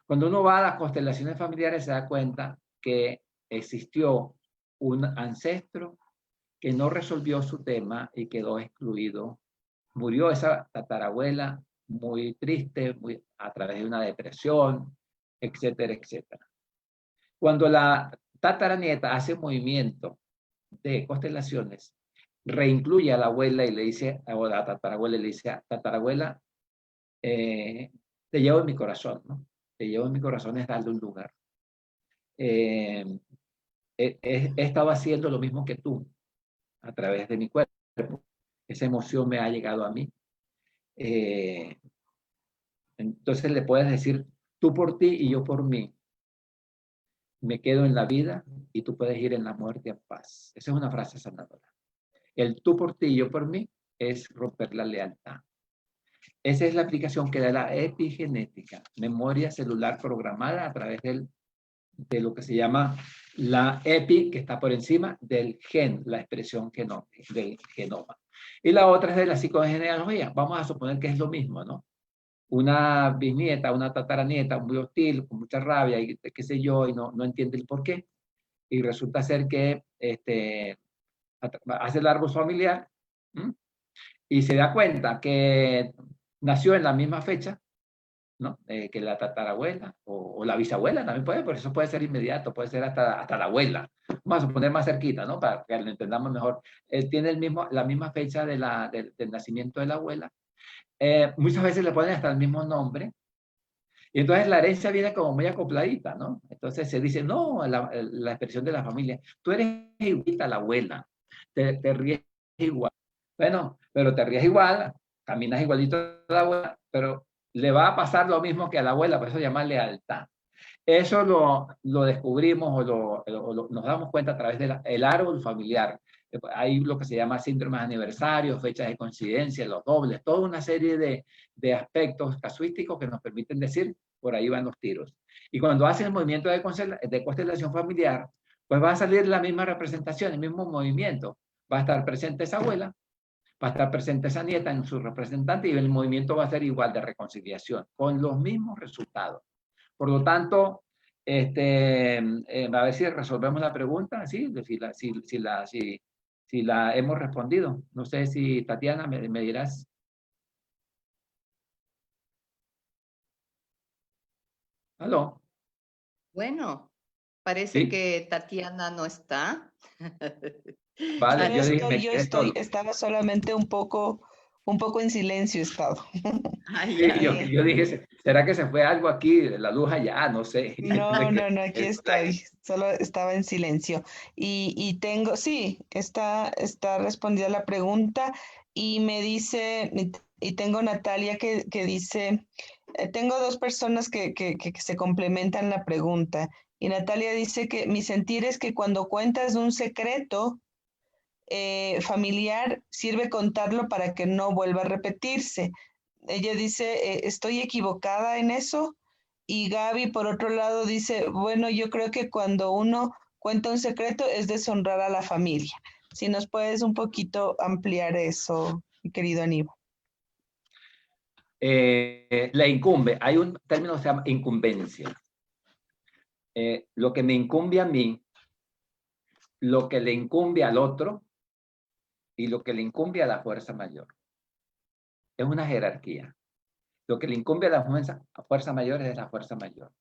Cuando uno va a las constelaciones familiares se da cuenta que existió un ancestro que no resolvió su tema y quedó excluido. Murió esa tatarabuela muy triste, a través de una depresión, etcétera, etcétera. Cuando la tataranieta hace movimiento de constelaciones, reincluye a la abuela y le dice, o la tatarabuela le dice, tatarabuela, te llevo en mi corazón, ¿no? Te llevo en mi corazón es darle un lugar. He estado haciendo lo mismo que tú a través de mi cuerpo. Esa emoción me ha llegado a mí. Entonces le puedes decir, tú por ti y yo por mí. Me quedo en la vida y tú puedes ir en la muerte en paz. Esa es una frase sanadora. El tú por ti y yo por mí es romper la lealtad. Esa es la aplicación que da la epigenética, memoria celular programada a través de lo que se llama la epi, que está por encima del gen, la expresión del genoma. Y la otra es de la psicogenealogía. Vamos a suponer que es lo mismo, ¿no? Una bisnieta, una tataranieta muy hostil, con mucha rabia y qué sé yo, y no entiende el por qué. Y resulta ser que hace el árbol familiar y se da cuenta que nació en la misma fecha, ¿no? Que la tatarabuela o la bisabuela también puede, por eso puede ser inmediato, puede ser hasta la abuela. Vamos a poner más cerquita, ¿no? Para que lo entendamos mejor. Tiene la misma fecha del nacimiento de la abuela. Muchas veces le ponen hasta el mismo nombre. Y entonces la herencia viene como muy acopladita, ¿no? Entonces se dice, no, la expresión de la familia, tú eres igualita a la abuela, te ríes igual. Bueno, pero te ríes igual, caminas igualito a la abuela, pero le va a pasar lo mismo que a la abuela, por eso se llama lealtad. Eso lo descubrimos nos damos cuenta a través del árbol familiar. Hay lo que se llama síndromes aniversarios, fechas de coincidencia, los dobles, toda una serie de aspectos casuísticos que nos permiten decir, por ahí van los tiros. Y cuando hacen el movimiento de constelación familiar, pues va a salir la misma representación, el mismo movimiento. Va a estar presente esa abuela, va a estar presente esa nieta en su representante y el movimiento va a ser igual de reconciliación, con los mismos resultados. Por lo tanto, a ver si resolvemos la pregunta, ¿sí? Si la hemos respondido. No sé si Tatiana me dirás. ¿Aló? Bueno, parece Sí, que Tatiana no está. vale, yo dije, me Yo quedé estoy, solo. estaba solamente un poco en silencio he estado. Ay, Sí, ay, yo dije, ¿será que se fue algo aquí de la luz allá? No sé. No, no, no, aquí estoy. Solo estaba en silencio. Y tengo, sí, está respondida la pregunta y me dice, y tengo Natalia que dice, tengo dos personas que se complementan la pregunta. Y Natalia dice que mi sentir es que cuando cuentas un secreto familiar, sirve contarlo para que no vuelva a repetirse. Ella dice, ¿estoy equivocada en eso? Y Gaby, por otro lado, dice, bueno, yo creo que cuando uno cuenta un secreto es deshonrar a la familia. Si nos puedes un poquito ampliar eso, mi querido Aníbal. La incumbe, hay un término que se llama incumbencia. Lo que me incumbe a mí, lo que le incumbe al otro y lo que le incumbe a la fuerza mayor. Es una jerarquía. Lo que le incumbe a la fuerza mayor es la fuerza mayor.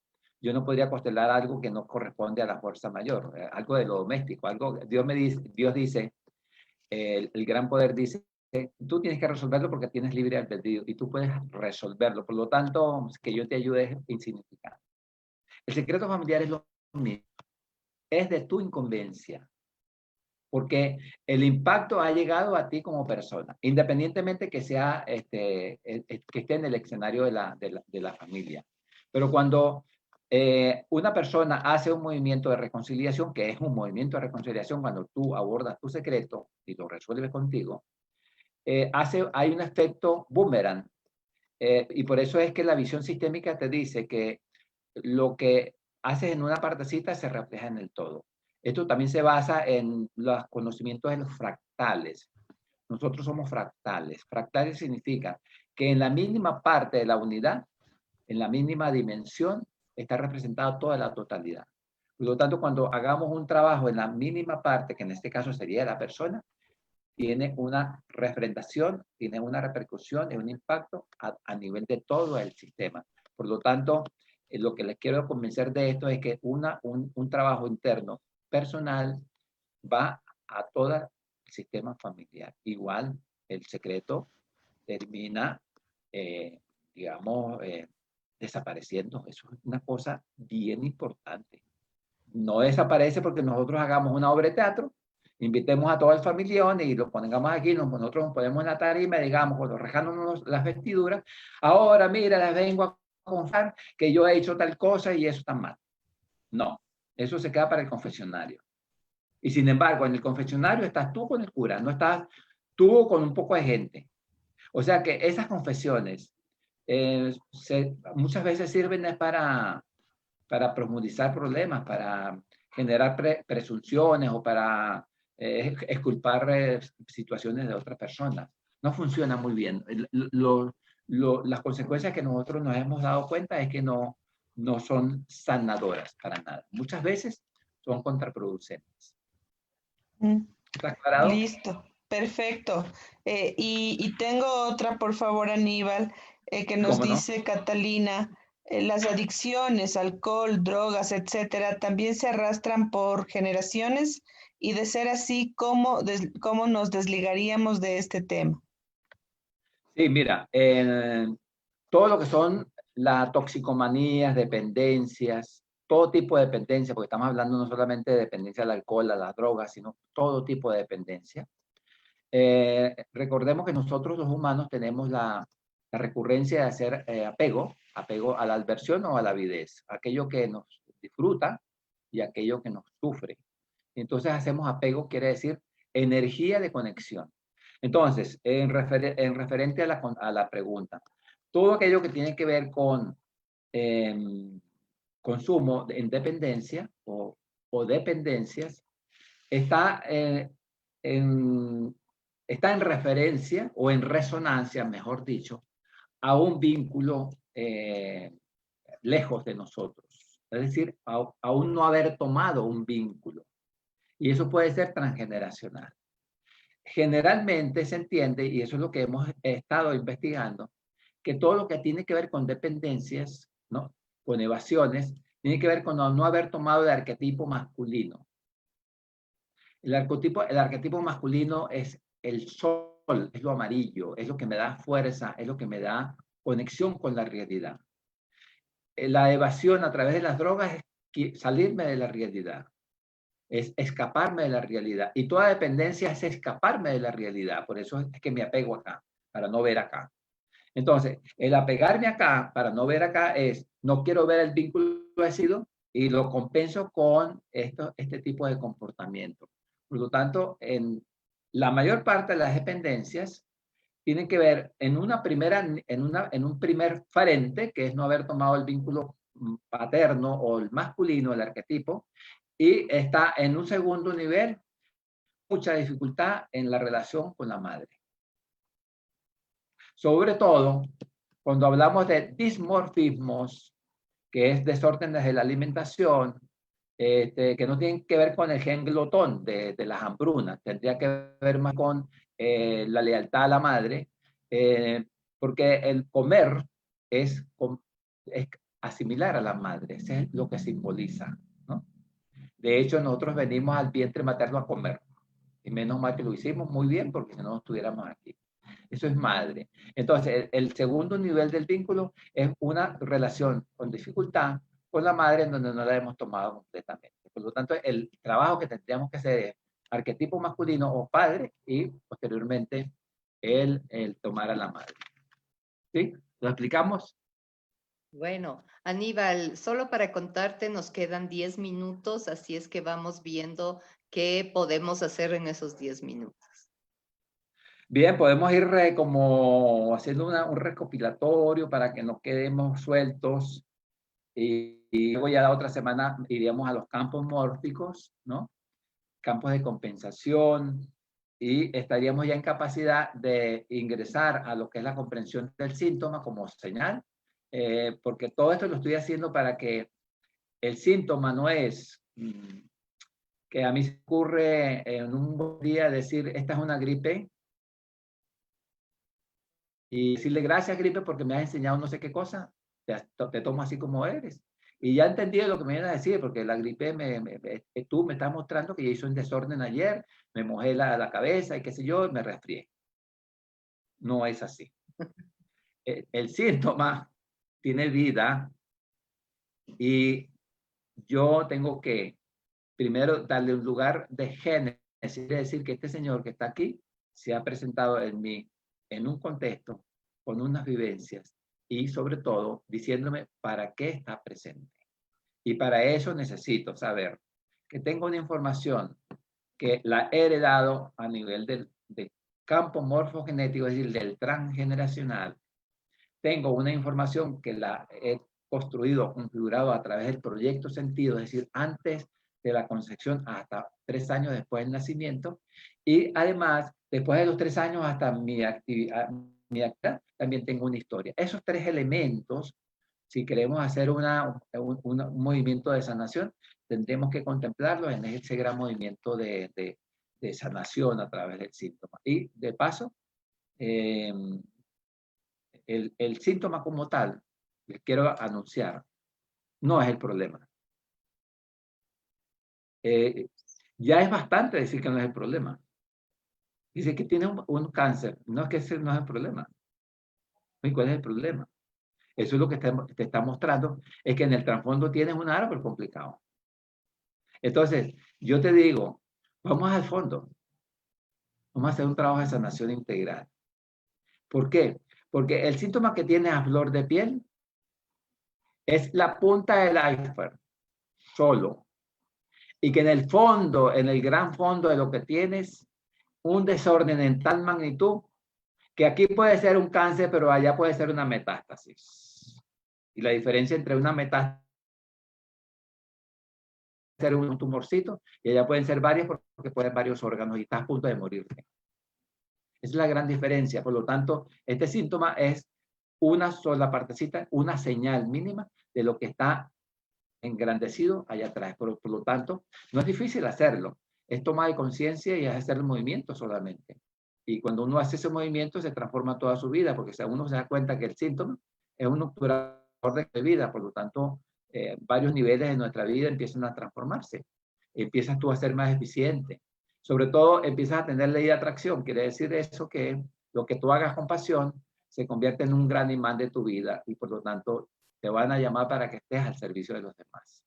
yo no podría constelar algo que no corresponde a la fuerza mayor, algo de lo doméstico, algo, Dios dice, el gran poder dice, tú tienes que resolverlo porque tienes libre albedrío y tú puedes resolverlo. Por lo tanto, que yo te ayude es insignificante. El secreto familiar es lo mismo. Es de tu incumbencia. Porque el impacto ha llegado a ti como persona, independientemente que sea, que esté en el escenario de la familia. Pero cuando una persona hace un movimiento de reconciliación, que es un movimiento de reconciliación cuando tú abordas tu secreto y lo resuelves contigo, hay un efecto boomerang. Y por eso es que la visión sistémica te dice que lo que haces en una partecita se refleja en el todo. Esto también se basa en los conocimientos de los fractales. Nosotros somos fractales. Fractales significa que en la mínima parte de la unidad, en la mínima dimensión, está representada toda la totalidad. Por lo tanto, cuando hagamos un trabajo en la mínima parte, que en este caso sería la persona, tiene una refrendación, tiene una repercusión y un impacto a nivel de todo el sistema. Por lo tanto, lo que les quiero convencer de esto es que un trabajo interno personal va a todo el sistema familiar. Igual, el secreto termina, digamos, desapareciendo. Eso es una cosa bien importante. No desaparece porque nosotros hagamos una obra de teatro, invitemos a todo el familión y lo pongamos aquí, nosotros nos ponemos en la tarima y digamos, cuando rejándonos las vestiduras, ahora mira, les vengo a contar que yo he hecho tal cosa y eso está mal. No, eso se queda para el confesionario. Y sin embargo, en el confesionario estás tú con el cura, no estás tú con un poco de gente. O sea que esas confesiones muchas veces sirven para profundizar problemas, para generar presunciones o para exculpar situaciones de otras personas. No funciona muy bien. Las consecuencias que nosotros nos hemos dado cuenta es que no son sanadoras para nada. Muchas veces son contraproducentes. ¿Está aclarado? Listo, perfecto. Y tengo otra, por favor, Aníbal, que nos ¿Cómo no? dice Catalina, las adicciones, alcohol, drogas, etcétera, también se arrastran por generaciones y de ser así, ¿cómo nos desligaríamos de este tema? Sí, mira, todo lo que son las toxicomanías, dependencias, todo tipo de dependencia, porque estamos hablando no solamente de dependencia al alcohol, a las drogas, sino todo tipo de dependencia. Recordemos que nosotros los humanos tenemos la recurrencia de hacer apego a la adversión o a la avidez, aquello que nos disfruta y aquello que nos sufre. Entonces hacemos apego, quiere decir energía de conexión. Entonces, en referente a la pregunta, todo aquello que tiene que ver con consumo en dependencia o dependencias está, está en referencia o en resonancia, mejor dicho, a un vínculo lejos de nosotros. Es decir, aún no haber tomado un vínculo. Y eso puede ser transgeneracional. Generalmente se entiende, y eso es lo que hemos estado investigando, que todo lo que tiene que ver con dependencias, ¿no? Con evasiones, tiene que ver con no haber tomado el arquetipo masculino. El arquetipo masculino es el sol, es lo amarillo, es lo que me da fuerza, es lo que me da conexión con la realidad. La evasión a través de las drogas es salirme de la realidad, es escaparme de la realidad. Y toda dependencia es escaparme de la realidad. Por eso es que me apego acá, para no ver acá. Entonces, el apegarme acá, para no ver acá, es no quiero ver el vínculo ácido y lo compenso con este tipo de comportamiento. Por lo tanto, en la mayor parte de las dependencias tienen que ver en un primer frente, que es no haber tomado el vínculo paterno o el masculino, el arquetipo, y está en un segundo nivel, mucha dificultad en la relación con la madre. Sobre todo, cuando hablamos de dismorfismos, que es desórdenes de la alimentación, que no tienen que ver con el gen glotón de las hambrunas, tendría que ver más con la lealtad a la madre, porque el comer es asimilar a la madre. Eso es lo que simboliza, ¿no? De hecho, nosotros venimos al vientre materno a comer. Y menos mal que lo hicimos muy bien, porque si no, no estuviéramos aquí. Eso es madre. Entonces, el segundo nivel del vínculo es una relación con dificultad con la madre en donde no la hemos tomado completamente. Por lo tanto, el trabajo que tendríamos que hacer es arquetipo masculino o padre y posteriormente el tomar a la madre. ¿Sí? ¿Lo explicamos? Bueno, Aníbal, solo para contarte, nos quedan 10 minutos, así es que vamos viendo qué podemos hacer en esos 10 minutos. Bien, podemos ir como haciendo un recopilatorio para que no quedemos sueltos y luego ya la otra semana iríamos a los campos mórficos, ¿no? Campos de compensación y estaríamos ya en capacidad de ingresar a lo que es la comprensión del síntoma como señal, porque todo esto lo estoy haciendo para que el síntoma no es que a mí se ocurre en un buen día decir, esta es una gripe, y decirle gracias gripe porque me has enseñado no sé qué cosa, te tomo así como eres. Y ya entendí lo que me iban a decir, porque la gripe, tú me estás mostrando que yo hice un desorden ayer, me mojé la cabeza y qué sé yo, me resfrié. No es así. El síntoma tiene vida y yo tengo que primero darle un lugar de génesis, es decir, que este señor que está aquí se ha presentado en mí en un contexto, con unas vivencias y sobre todo diciéndome para qué está presente. Y para eso necesito saber que tengo una información que la he heredado a nivel del campo morfogenético, es decir, del transgeneracional. Tengo una información que la he construido, configurado a través del proyecto sentido, es decir, antes de la concepción hasta 3 años después del nacimiento. Y además, después de los 3 años hasta mi actividad, también tengo una historia. Esos 3 elementos, si queremos hacer un movimiento de sanación, tendremos que contemplarlos en ese gran movimiento de sanación a través del síntoma. Y de paso, el síntoma como tal, les quiero anunciar, no es el problema. Ya es bastante decir que no es el problema. Dice que tiene un cáncer, no es que ese no es el problema. ¿Y cuál es el problema? Eso es lo que te está mostrando, es que en el trasfondo tienes un árbol complicado. Entonces, yo te digo, vamos al fondo. Vamos a hacer un trabajo de sanación integral. ¿Por qué? Porque el síntoma que tienes a flor de piel es la punta del iceberg, solo. Y que en el fondo, en el gran fondo de lo que tienes, un desorden en tal magnitud, que aquí puede ser un cáncer, pero allá puede ser una metástasis. Y la diferencia entre una metástasis ser un tumorcito, y allá pueden ser varios porque pueden varios órganos y estás a punto de morirte. Esa es la gran diferencia. Por lo tanto, este síntoma es una sola partecita, una señal mínima de lo que está engrandecido allá atrás. Por lo tanto, no es difícil hacerlo. Es tomar conciencia y es hacer el movimiento solamente. Y cuando uno hace ese movimiento, se transforma toda su vida, porque si uno se da cuenta que el síntoma es un obturador de vida, por lo tanto, varios niveles de nuestra vida empiezan a transformarse. Empiezas tú a ser más eficiente. Sobre todo, empiezas a tener ley de atracción. Quiere decir eso que lo que tú hagas con pasión se convierte en un gran imán de tu vida y por lo tanto te van a llamar para que estés al servicio de los demás.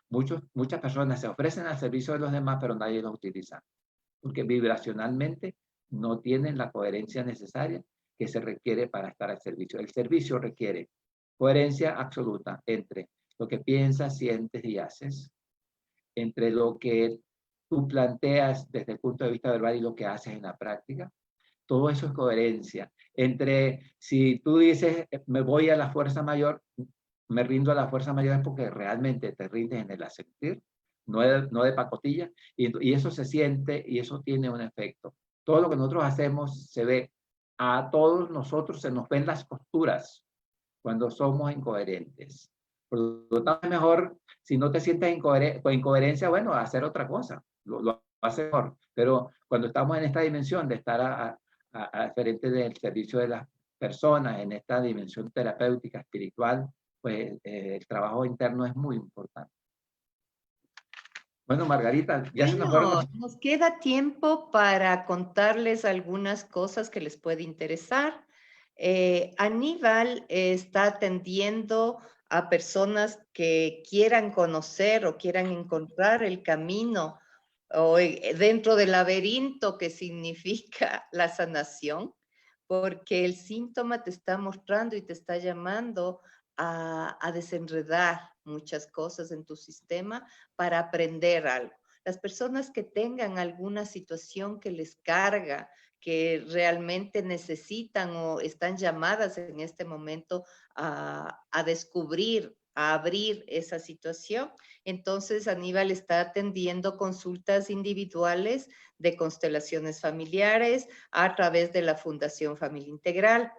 Muchas personas se ofrecen al servicio de los demás, pero nadie los utiliza, porque vibracionalmente no tienen la coherencia necesaria que se requiere para estar al servicio. El servicio requiere coherencia absoluta entre lo que piensas, sientes y haces, entre lo que tú planteas desde el punto de vista verbal y lo que haces en la práctica. Todo eso es coherencia. Entre si tú dices, me voy a la fuerza mayor, me rindo a la fuerza mayor es porque realmente te rindes en el asentir, no de pacotilla, y eso se siente y eso tiene un efecto. Todo lo que nosotros hacemos se ve. A todos nosotros se nos ven las costuras cuando somos incoherentes. Por lo tanto, es mejor, si no te sientes con incoherencia, bueno, hacer otra cosa, lo hace mejor. Pero cuando estamos en esta dimensión de estar a frente del servicio de las personas, en esta dimensión terapéutica, espiritual, pues el trabajo interno es muy importante. Bueno, Margarita, ya se nos fueron Bueno, los... nos queda tiempo para contarles algunas cosas que les puede interesar. Aníbal está atendiendo a personas que quieran conocer o quieran encontrar el camino o dentro del laberinto que significa la sanación, porque el síntoma te está mostrando y te está llamando a desenredar muchas cosas en tu sistema para aprender algo. Las personas que tengan alguna situación que les carga, que realmente necesitan o están llamadas en este momento a descubrir, a abrir esa situación. Entonces, Aníbal está atendiendo consultas individuales de constelaciones familiares a través de la Fundación Familia Integral.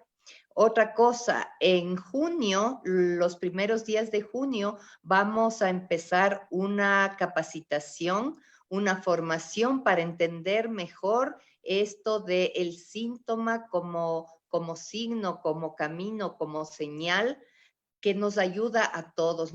Otra cosa, en junio, los primeros días de junio, vamos a empezar una capacitación, una formación para entender mejor esto del síntoma como signo, como camino, como señal que nos ayuda a todos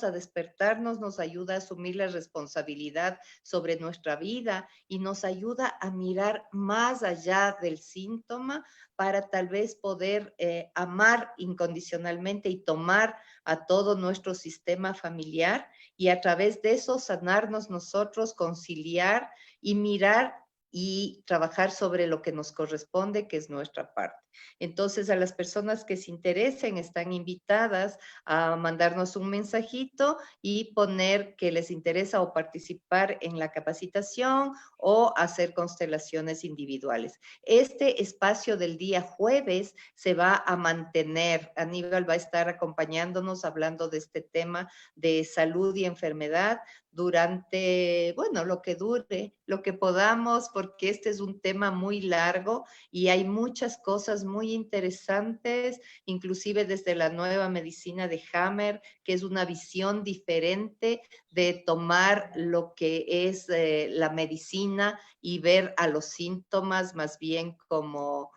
a despertarnos, nos ayuda a asumir la responsabilidad sobre nuestra vida y nos ayuda a mirar más allá del síntoma para tal vez poder amar incondicionalmente y tomar a todo nuestro sistema familiar y a través de eso sanarnos nosotros, conciliar y mirar y trabajar sobre lo que nos corresponde, que es nuestra parte. Entonces, a las personas que se interesen están invitadas a mandarnos un mensajito y poner que les interesa o participar en la capacitación o hacer constelaciones individuales. Este espacio del día jueves se va a mantener. Aníbal va a estar acompañándonos hablando de este tema de salud y enfermedad durante, bueno, lo que dure, lo que podamos, porque este es un tema muy largo y hay muchas cosas muy interesantes, inclusive desde la nueva medicina de Hammer, que es una visión diferente de tomar lo que es la medicina y ver a los síntomas más bien como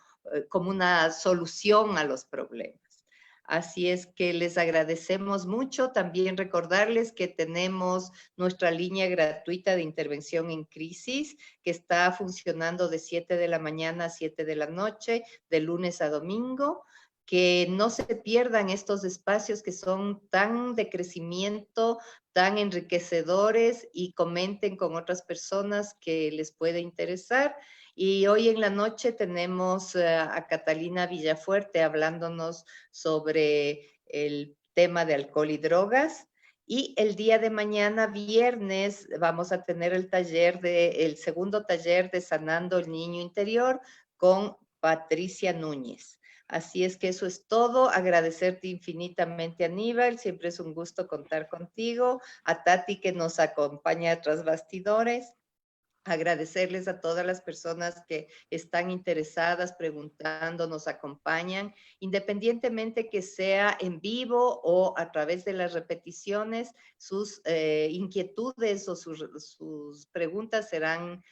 una solución a los problemas. Así es que les agradecemos mucho. También recordarles que tenemos nuestra línea gratuita de intervención en crisis, que está funcionando de 7 de la mañana a 7 de la noche, de lunes a domingo. Que no se pierdan estos espacios que son tan de crecimiento, tan enriquecedores y comenten con otras personas que les puede interesar. Y hoy en la noche tenemos a Catalina Villafuerte hablándonos sobre el tema de alcohol y drogas. Y el día de mañana, viernes, vamos a tener el segundo taller de Sanando el Niño Interior con Patricia Núñez. Así es que eso es todo. Agradecerte infinitamente, Aníbal. Siempre es un gusto contar contigo. A Tati, que nos acompaña tras bastidores. Agradecerles a todas las personas que están interesadas, preguntando, nos acompañan, independientemente que sea en vivo o a través de las repeticiones, sus inquietudes o sus preguntas serán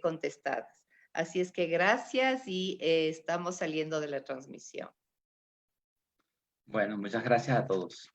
contestadas. Así es que gracias y estamos saliendo de la transmisión. Bueno, muchas gracias a todos.